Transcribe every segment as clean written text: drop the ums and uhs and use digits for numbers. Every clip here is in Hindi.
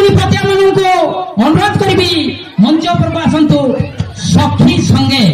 कुनी पतिया मानू को अनुरोध करी मंच पर आसतु सखी संगे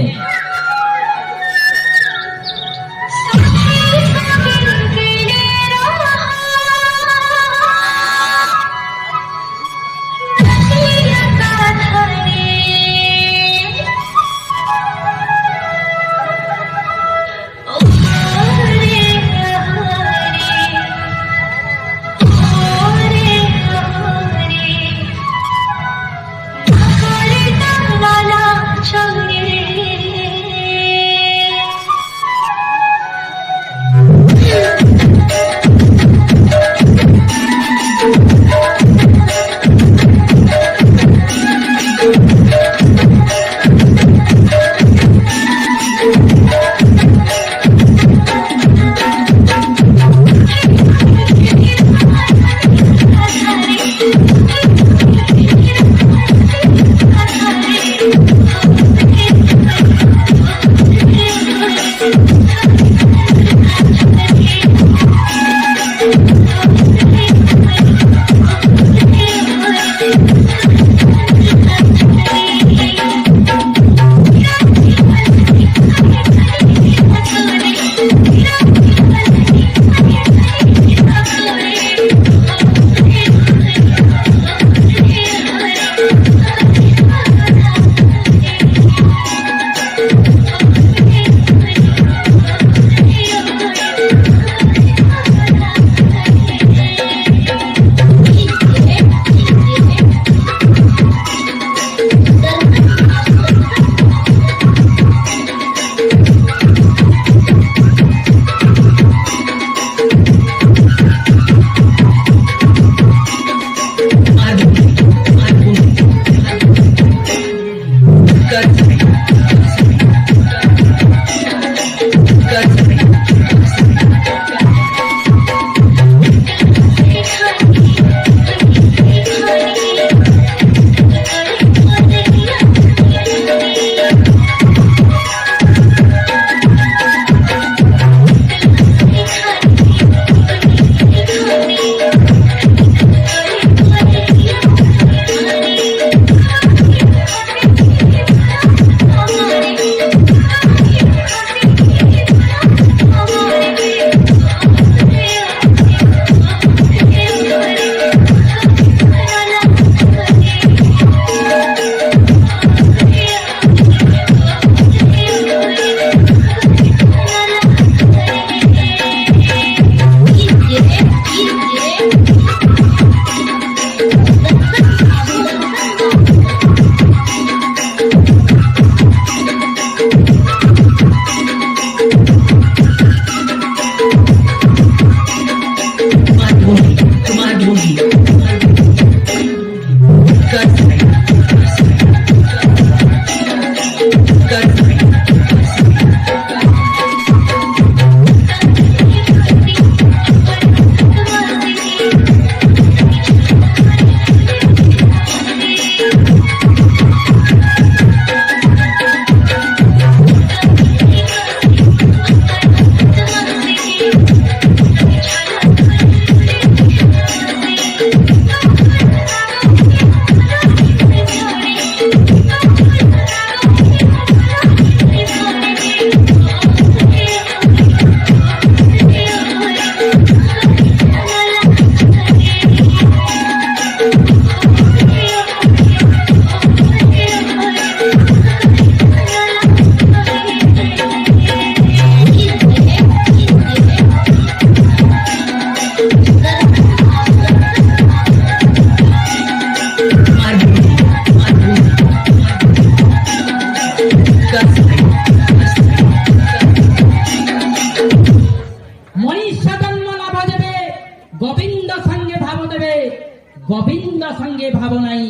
गोविंद संगे भाव नाई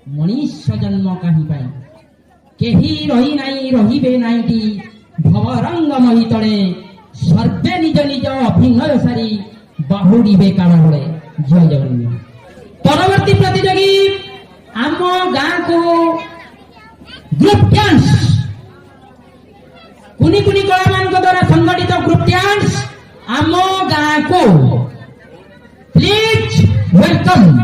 मनुष्य जन्म कहीं पाई केही रही नाई रहिबे नाईटी भवरंग मही तले सर्वे निज निज अभिनय सारी बाहुड़ीबे काल बड़े जय जगन्नाथ। परवर्ती प्रतियोगी आम गाँ को ग्रुप डांस कुनी कुनी कला मान द्वारा संगठित ग्रुप डांस आम गाँ को प्लीज वेलकम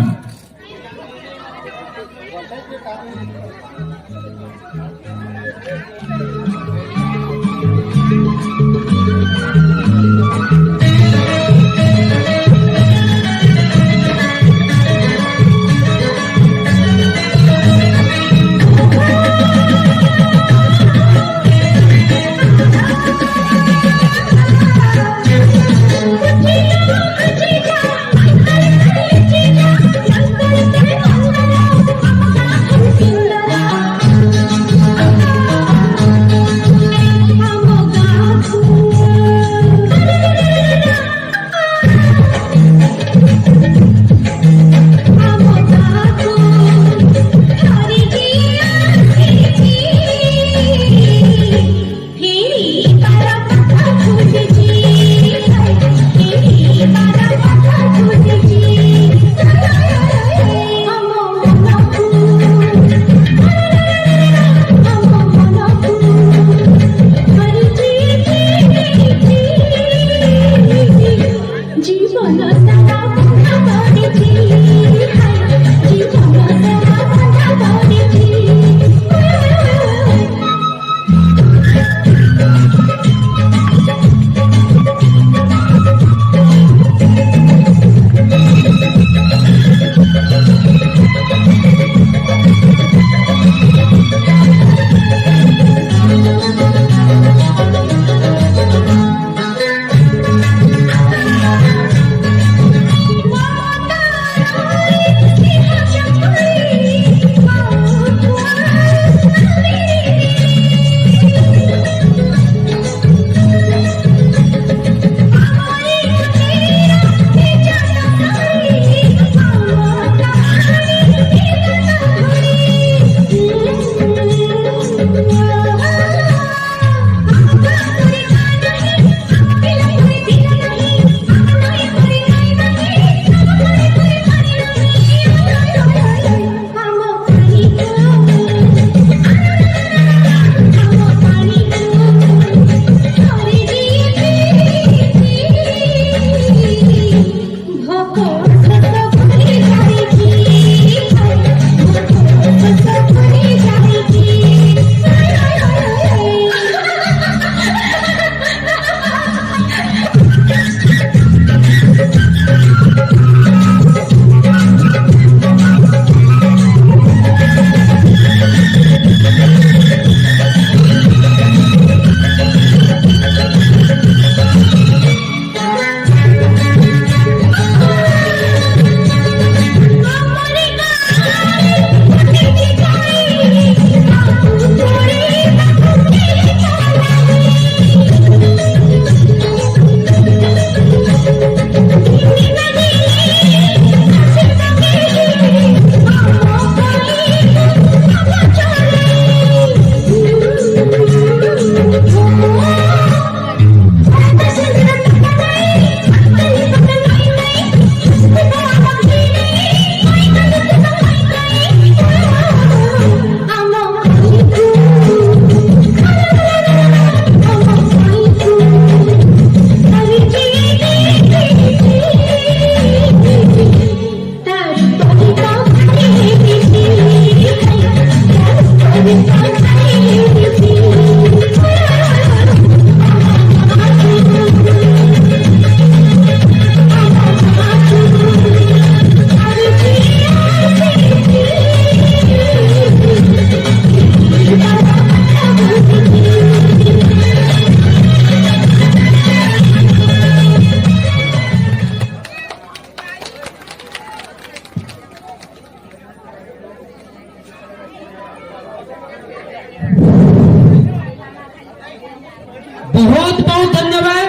बहुत बहुत धन्यवाद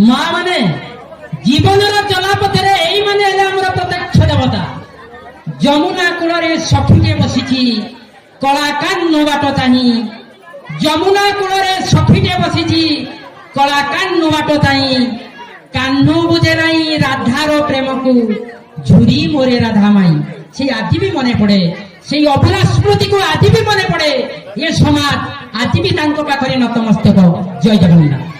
माँ माने जीवन चलापथरे यही माने प्रत्यक्ष देवता जमुना कूल सखीटे बसी कलाकान बाट चाही जमुना कूल सखीटे बसी कलाकान बाट चाही कान्ह बुझे नाई राधार प्रेम को झुरी मोरे राधा माई से आज भी मने पड़े से अभुला स्मृति को आज भी मने पड़े ये समाज आज भी तांको पाखरे नतमस्तक जय जगन्नाथ।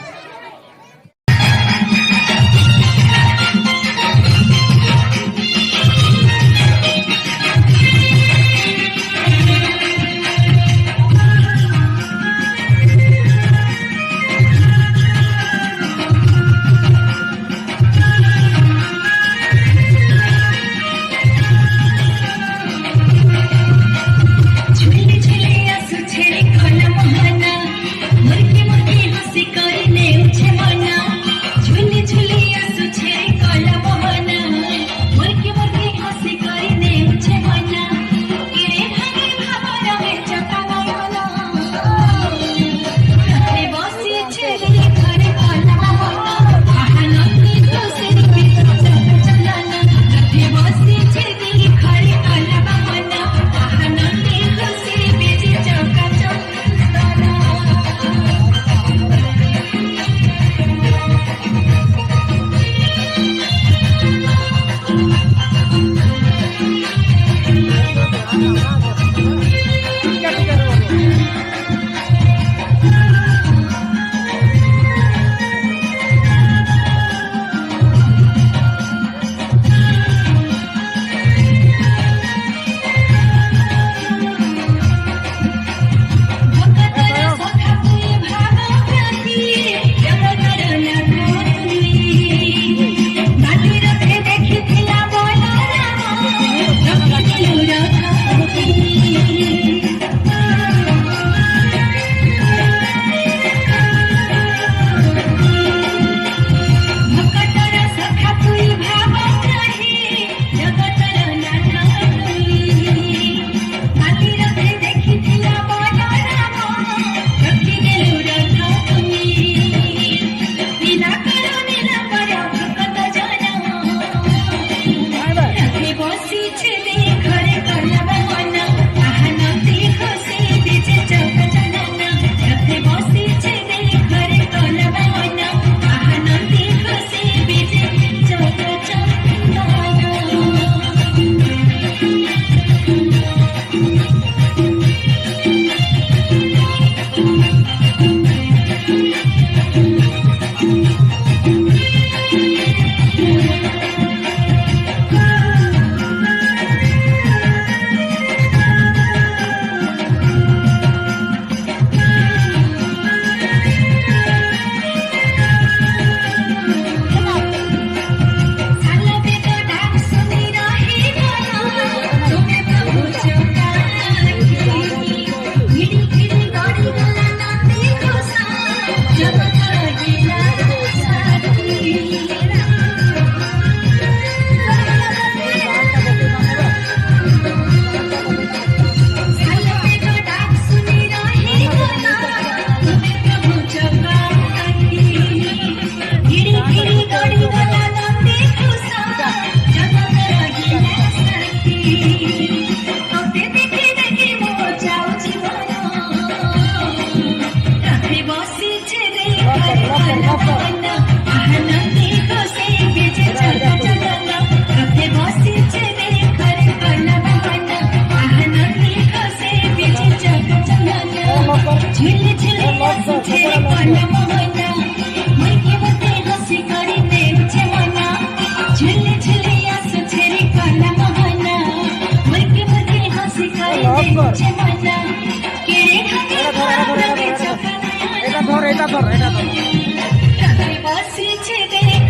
রাতে বসেছে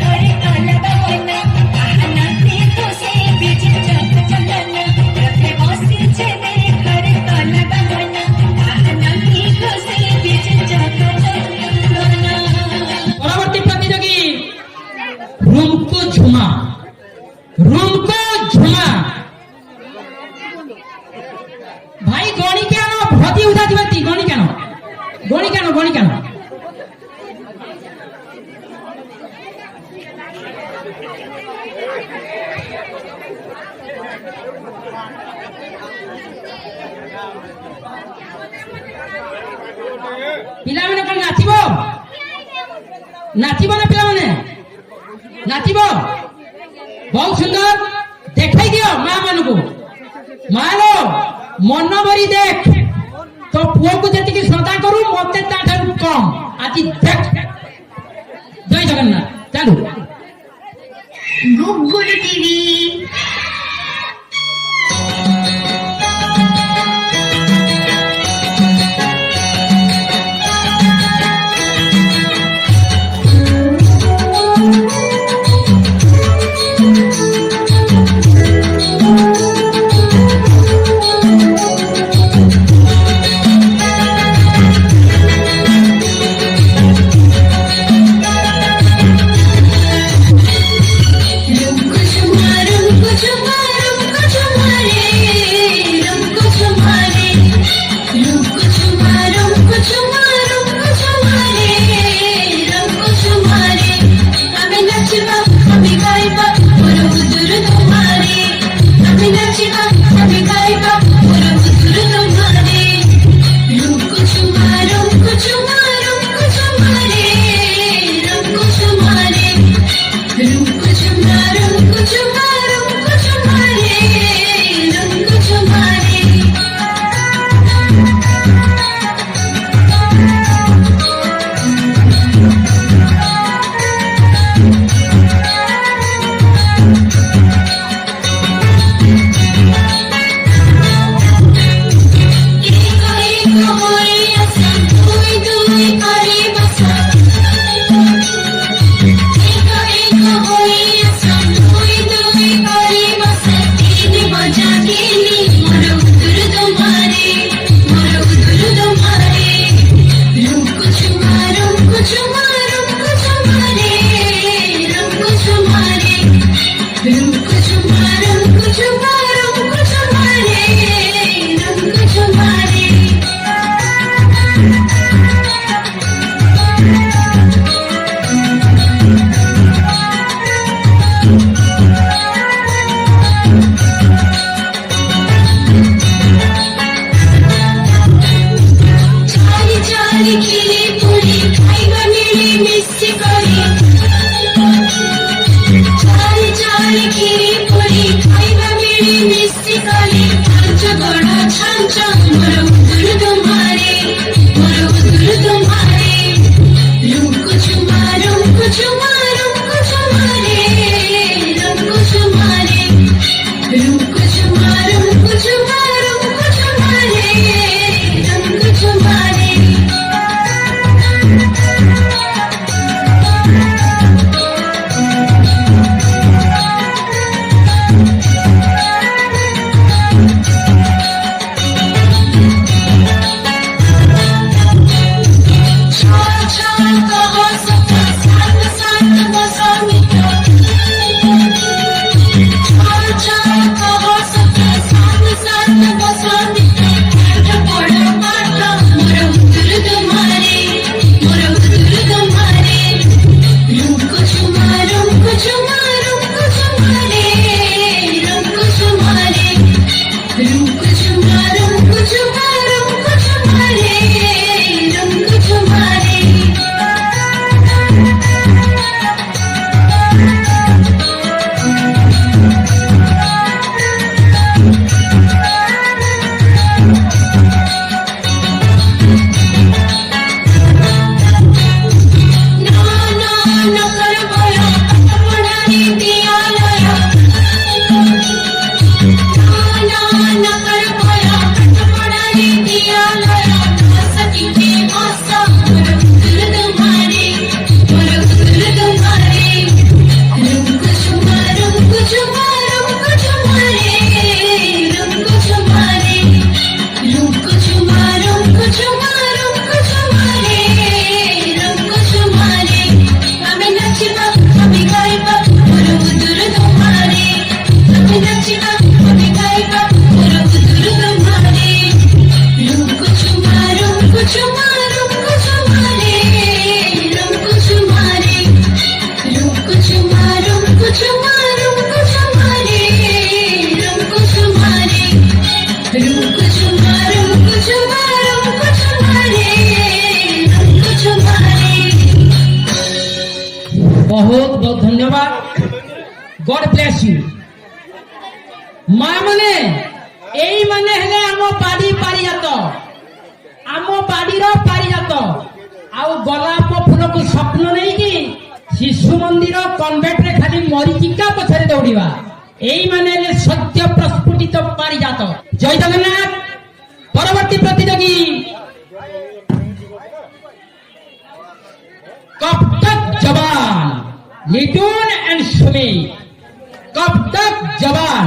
ঘরে কালবা মনা আহানাতে তোসে বিজি চক চলনা রাতে বসেছে ঘরে কালবা মনা আহানাতে তোসে বিজি চক চলনা পরবর্তী প্রতিযোগী রুমকু ঝুমা। রুমকু ঝুমা ভাই গণি কেন ভতি উঠা দিবাতি গণি কেন গণি কেন গণি কেন ପିଲାମାନେ କଣ ନାଚିବ ନାଚିବ ନା ପିଲାମାନେ ନାଚିବ ବହୁତ ସୁନ୍ଦର ଦେଖାଇ ଦିଅ ମା ମାନଙ୍କୁ ମା ଲୋ ମନ ଭରି ଦେଖ ତୋ ପୁଅକୁ ଯେତିକି ଶ୍ରଦ୍ଧା କରୁ ମତେ ତାଠାରୁ କମ ଆଜି ଦେଖ ଜୟ ଜଗନ୍ନାଥ ଚାଲୁ Google TV Chali chali khiri puri, khaiba mili ମା ମାନେ ଏଇ ମାନେ ହେଲେ ଆମ ବାଡି ପାରିଜାତ, ଆମ ବାଡିର ପାରିଜାତ। ଆଉ ଗୋଲାପ ଫୁଲକୁ ସ୍ୱପ୍ନ ନେଇକି ଶିଶୁ ମନ୍ଦିର କନଭେଣ୍ଟରେ ଖାଲି ମରିଚିକା ପଛରେ ଦୌଡ଼ିବା, ଏଇ ମାନେ ହେଲେ ସତ୍ୟ ପ୍ରସ୍ଫୁଟିତ ପାରିଜାତ। ଜୟ ଜଗନ୍ନାଥ। ପରବର୍ତ୍ତୀ ପ୍ରତିଯୋଗୀ कब तक जवान, लिटून एंड सुमित। कब तक जवान।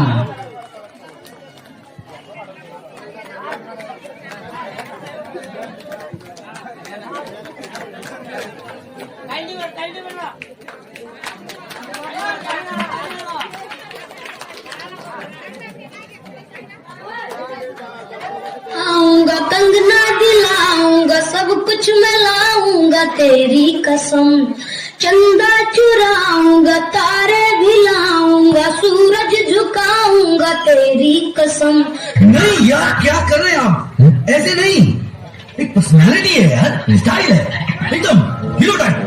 आऊंगा कंगना दिलाऊंगा, सब कुछ मैं लाऊंगा तेरी कसम। चंदा चुराऊंगा, तारे भी लाऊंगा, सूरज झुकाऊंगा तेरी कसम। नहीं यार, क्या कर रहे हैं आप? ऐसे नहीं, एक पर्सनालिटी है यार, स्टाइल है एकदम हीरो टाइप।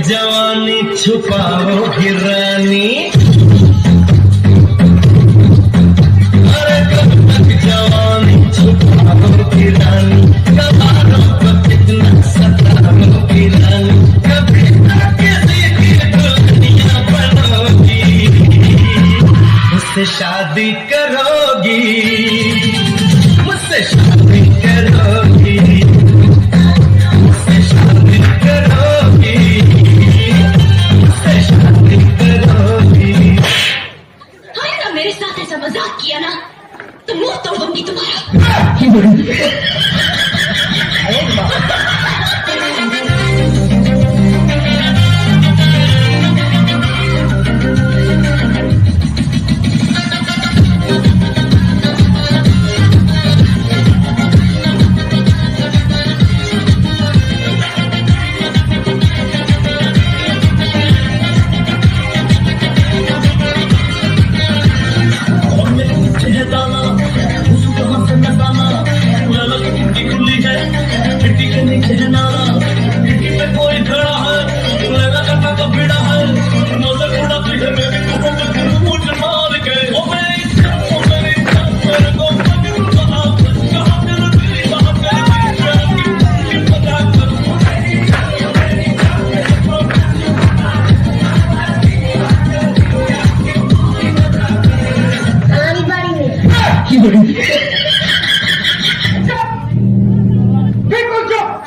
जवानी छुपाओगी रानी, अरे कब तक जवानी छुपाओगी रानी, कबारों को कितना सताओगी रानी, कभी किसी की दुल्हनिया बनोगी, मुझसे शादी करोगी, मुझसे शादी करोगी, मुझसे शादी करोगी, मेरे साथ ऐसा मजाक किया ना तो मुंह तोड़ूंगी तुम्हारा।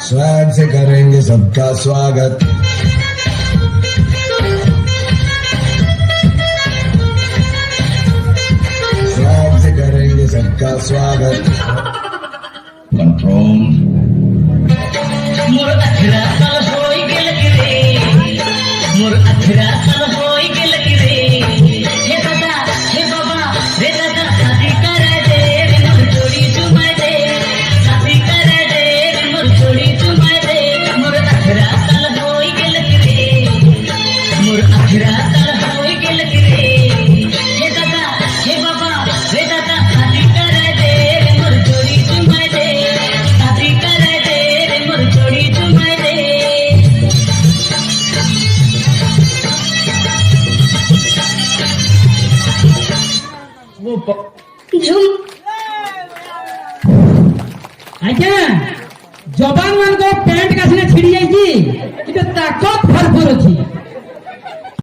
स्वैग से करेंगे सबका स्वागत। स्वैग से करेंगे सबका स्वागत। कंट्रोल। मोर अखरा साल होई गेल रे, मोर अखरा साल होई गेल रे, हे दादा हे बाबा रे दादा, शादी करे दे रे मोर जोड़ी चुमाए दे, शादी करे दे रे मोर जोड़ी चुमाए दे। मोर अखरा साल होई गेल रे, मोर अखरा साल होई गेल रे, हे दादा हे बाबा रे दादा, शादी करे दे रे मोर जोड़ी चुमाए दे, शादी करे दे रे मोर जोड़ी चुमाए दे। झुम ଆଜ୍ଞା ଯବାନ ମାନଙ୍କ ପ୍ୟାଣ୍ଟ କାସିରେ ଛିଡି ଯାଇଛି, କିନ୍ତୁ ତାକତ ଭରପୁର ଅଛି।